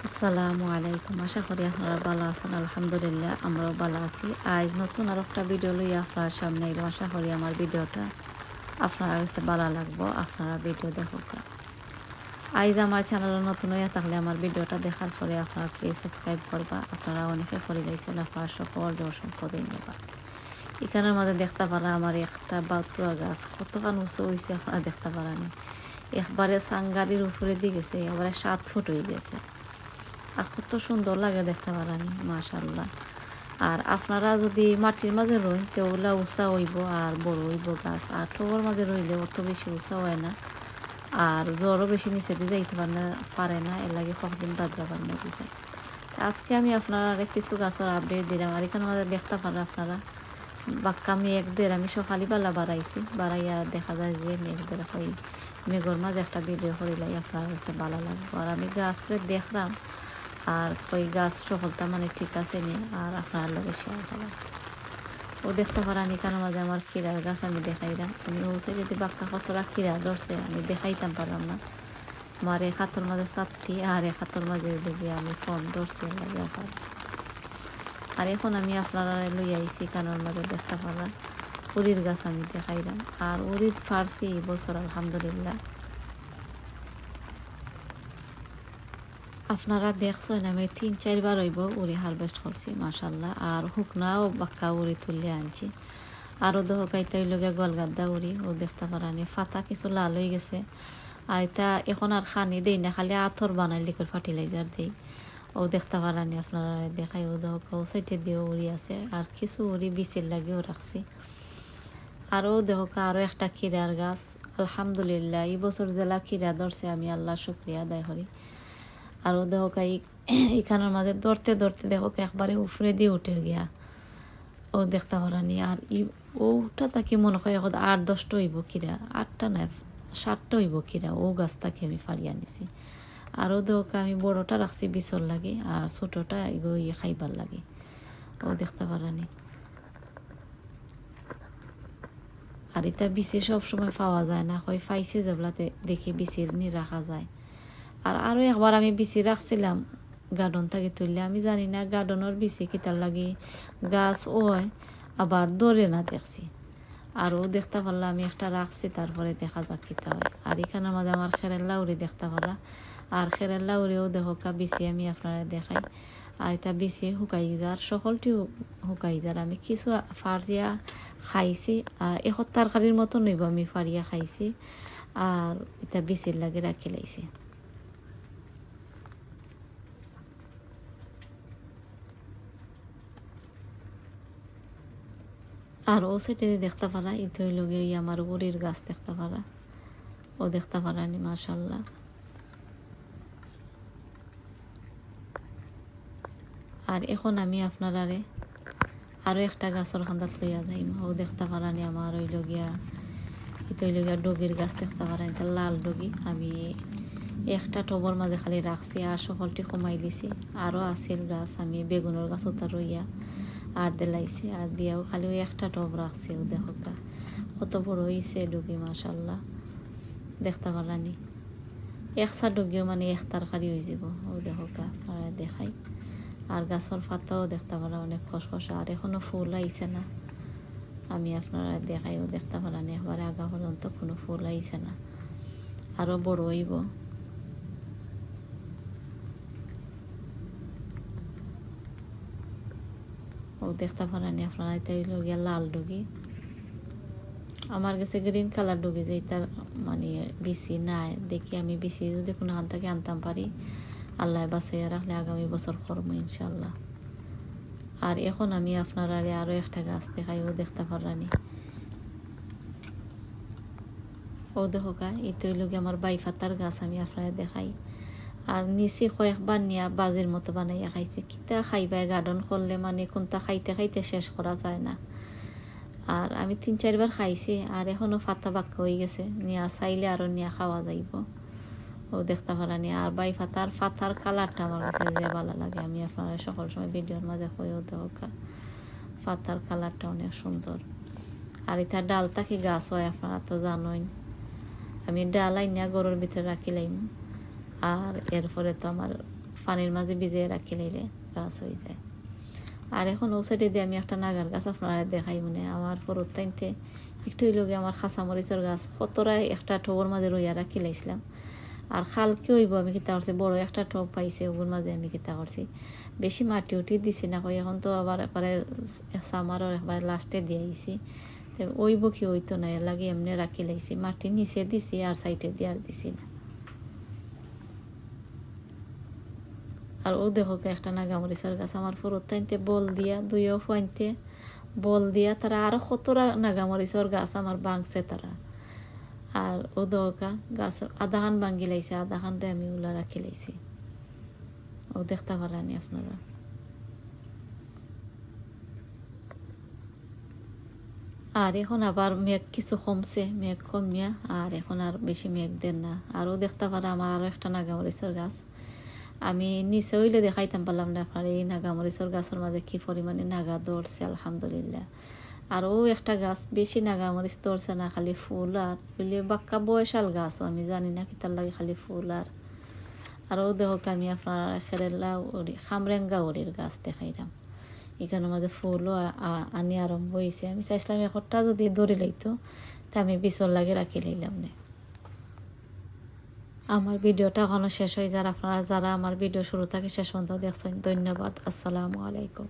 আসসালামু আলাইকুম। আশা করি আপনারা ভালো আছেন। আলহামদুলিল্লাহ আমরাও ভালো আছি। আজ নতুন আর একটা ভিডিও লইয়া আপনার সামনে এলাম। আশা করি আমার ভিডিওটা আপনারা কাছে ভালো লাগবো। আপনারা ভিডিও দেখুক। আজ আমার চ্যানেলে নতুন হইয়া থাকলে আমার ভিডিওটা দেখার পরে আপনারা প্লিজ সাবস্ক্রাইব করবা। আপনারা অনেকে করে দিয়েছেন, আপনারা সকলকে অসংখ্য ধন্যবাদ। এখানের মাঝে দেখতে পারা আমার একটা বাতুয়া গাছ কতখান উঁচু হয়েছে আপনারা দেখতে পারেন। একবারে সাংগারির উপরে দিয়ে গেছে, একবারে 7 ফুট হয়ে গেছে। আর কত সুন্দর লাগে দেখতে পারানি, মাশাল্লাহ। আর আপনারা যদি মাটির মাঝে রইন তো ওগুলা উঁচা হইব আর বড় হইব গাছ। আর টবের মাঝে রইলে অত বেশি উঁচা হয় না, আর জ্বরও বেশি নিচে দিয়ে যাইতে পারে না, এর লাগে কতদিন বাদ যাবার মধ্যে যায়। আজকে আমি আপনারা কিছু গাছের আপডেট দিলাম। আর এখানে মাঝে দেখতে পারেন আপনারা বাক্কা মেঘদের আমি সকালবেলা বাড়াইছি, বাড়াইয়া দেখা যায় যে মেঘদের ওই মেঘর মাঝে একটা ভিডিও করিলাই আপনার কাছে ভালো লাগবে। আর আমি গাছরে দেখলাম আর ওই গাছ সফলতা মানে ঠিক আছে নি, আর আপনার লোকের শেয়ার করা ও দেখতে পারানি কেন মাঝে আমার খিরার গাছ আমি দেখাইলাম। আমি ওসে যদি বাক্কা কতটা খিরা ধরছে আমি দেখাইতাম পারলাম না। আমার এক হাতের মাঝে 4টি আর এক হাতের মাঝে দেখি আমি ফোন ধরছি লাগে। আর এখন আমি আপনারা লই আইছি কানোর মাঝে দেখতে পারলাম উড়ির গাছ আমি দেখাইলাম। আর উড়ির ফার্সি এই বছর আলহামদুলিল্লাহ আপনারা দেখছেন আমি 3-4 বার হইব উড়ি হারভেস্ট করছি মাশাল্লাহ। আর হুকনাও বাক্কা উড়ি তুললে আনছি। আরও দহকাইতে লগে গলগাদ্দা উড়ি ও দেখতে পারানি ফাতা কিছু লাল হয়ে গেছে। আর এটা এখন আর খানি দেই না, খালি আথর বানাই লিকুইড ফার্টিলাইজার দিই। ও দেখতে পারানি আপনারা দেখাই ও দহকা ও সাইডে দিয়ে উড়ি আছে। আর কিছু উড়ি বিচির লাগিয়েও রাখছি। আরও দহকা আরও একটা খিরার গাছ আলহামদুলিল্লাহ এই বছর জেলা খিরা ধরছে, আমি আল্লাহ শুক্রিয়া আদায় করি। আরও দেহকাই এখানের মাঝে ধরতে ধরতে দেখো একবারে উফরে দিয়ে উঠে গিয়া ও দেখতে পারানি। আর ওটা তাকে মনে হয় এখন 8-10টা হইব কিরা, 8টা না 7টা হইব কিরা ও গাছটাকে আমি ফাড়িয়ে আনিছি। আরও দেহকা আমি বড়টা রাখছি বিচর লাগে আর ছোটটা এগো খাইবার লাগে ও দেখতে পারানি। আর এটা বিচি সবসময় পাওয়া যায় না, হয় ফাইছে যেগুলাতে দেখি বিচির নি রাখা যায়। আর আরও একবার আমি বিচি রাখছিলাম গার্ডন থেকে তুললে, আমি জানি না গার্ডনের বিচি কিতার লাগে গাছ ওয় আবার দৌড়ে না দেখছি। আরও দেখতে পারলাম আমি একটা রাখছি, তারপরে দেখা যাক কিতা হয়। আর এখানের মাঝে আমার খেরের লাউরি দেখতে পারা, আর খেরের লাউরিও দেখা বিচি আমি আপনারা দেখাই। আর এটা বিচি শুকাই যার সকলটি শুকাই যার আমি কিছু ফাড়িয়া খাইছি। আর এখন তরকারির মতো নইব আমি ফাড়িয়া খাইছি আর এটা বিচির লাগে রাখি লাইছি। আর ও সাইডে দেখতে পারা ইতো লগে আমার উড়ির গাছ দেখতে পারা ও দেখতে পারানি মাশাল্লাহ। আর এখন আমি আপনারারে আরও একটা গাছের খান্দাত লইয়া যাইম ও দেখতে পারানি আমার ওই লগিয়া ইতো লগিয়া ডগির গাছ দেখতে পারানি, এটা লাল ডগি। আমি একটা টবর মাঝে খালি রাখছি আর সকলটি কমাই দিছি। আরও আছিল গাছ আমি বেগুনের গাছ ওটা রইয়া আর দিলাইছি আর দিয়াও খালি ওই একটা টব রাখছি ও দেখো কত বড় হয়েছে ডুগি মাশাল্লাহ দেখতে পারানি। একসা ডুগিও মানে এক তরকারি হয়ে যাব ও দেখো দেখাই। আর গাছের পাতাও দেখতে পারা অনেক খসখসা আর এখনো ফুল আইছে না, আমি আপনারা দেখাইও দেখতে পারানি একবারে আগা পর্যন্ত কোনো ফুল আইছে না, আরও বড় হইব। ও দেখতে পারানি আপনারা এটা হইল গিয়া লাল ডুগি। আমার কাছে গ্রিন কালার ডুগি যে তার মানে বিচি নাই দেখি আমি বিচি যদি কোনো হান থেকে আনতাম পারি আল্লাহ বাঁচাইয়া রাখলে আগামী বছর করবো ইনশাল্লাহ। আর এখন আমি আপনারা আরও একটা গাছ দেখাই ও দেখতে পারানি ও দেখা এতে হইল আমার বাইফাতার গাছ আমি আপনারা দেখাই। আর নিচে কয়েকবার নিয়ে বাজির মতো বানাইয়া খাইছে, কিতা খাইবাই গার্ডন করলে মানে কোনটা খাইতে খাইতে শেষ করা যায় না। আর আমি 3-4 বার খাইছি আর এখনও ফাতা বাক্কা হয়ে গেছে, নিয়া চাইলে আরও নিয়ে খাওয়া যাইব ও দেখতে পারানি। আর বাই ফাতার কালারটা আমার কাছে যে ভালো লাগে, আমি আপনারা সকল সময় ভিডিওর মাঝে হয়েও দেখা ফাতার কালারটা অনেক সুন্দর। আর এটা ডালটা কি গাছ হয় আপনারা তো জানোই, আমি ডাল আইনা গরুর ভিতরে রাখিলাম। আর এরপরে তো আমার পানির মাঝে ভিজিয়ে রাখি লইলে গাছ হয়ে যায়। আর এখন ও সাইডে দিয়ে আমি একটা নাগার গাছ আপনারা দেখাই মানে আমার ফরত টাইনতে একটু লগে আমার খাঁচামরিচের গাছ কতটা একটা টবর মাঝে রইয়া রাখি লাইছিলাম। আর খাল কি হইব আমি কিতা করছি, বড় একটা টব পাইছে ওগুর মাঝে আমি কিতা করছি, বেশি মাটি উঠি দিছি না কই, এখন তো আবার একবারে সামারও একবারে লাস্টে দিয়ে আইছি, তো ওইব কি হইতো না, এর লাগে এমনি রাখি লাইছি, মাটি নিচে দিছি আর সাইডে দিয়ে আর দিছি না। আর ও দেখো একটা নাগামরিচের গাছ আমার ফরত টাইনতে বল দিয়া দুইও ফাইনতে বল দিয়া তারা আরো কতটা নাগামরিচের গাছ আমার বাংছে তারা। আর ও দহকা গাছ আধা খান ভাঙ্গি লাইছে, আধা খানটা আমি উলা রাখি লাইছি, ও দেখতে পারানি আপনারা। আর এখন আবার মেঘ কিছু কমছে, মেঘ কমিয়া আর এখন আর বেশি মেঘ দেন না। আরও দেখতে পারা আমার আরও একটা নাগামরিচের গাছ, আমি নিচে হইলে দেখাইতাম পারলাম না আপনার এই নাগামরিচের গাছের মাঝে কি পরিমাণে নাগা ধরছে আলহামদুলিল্লাহ। আর ও একটা গাছ বেশি নাগামরিচ ধরছে না, খালি ফুল আর বলে বাক্কা বয়সাল গাছও আমি জানি না কিতার লাগে খালি ফুল। আর ও দেখো আমি আপনার খেরেলা ওরি খামরেঙ্গা ওরির গাছ দেখাইলাম, এখানের মাঝে ফুলও আনি আরম্ভ হয়েছে। আমি চাইছিলাম একটা যদি ধরে লইতো তা আমি বিচল লাগে রাখি লইলাম না। আমার ভিডিওটা এখনো শেষ হয়ে যার, আপনারা যারা আমার ভিডিও শুরু থেকে শেষ পর্যন্ত দেখছেন ধন্যবাদ। আসসালামু আলাইকুম।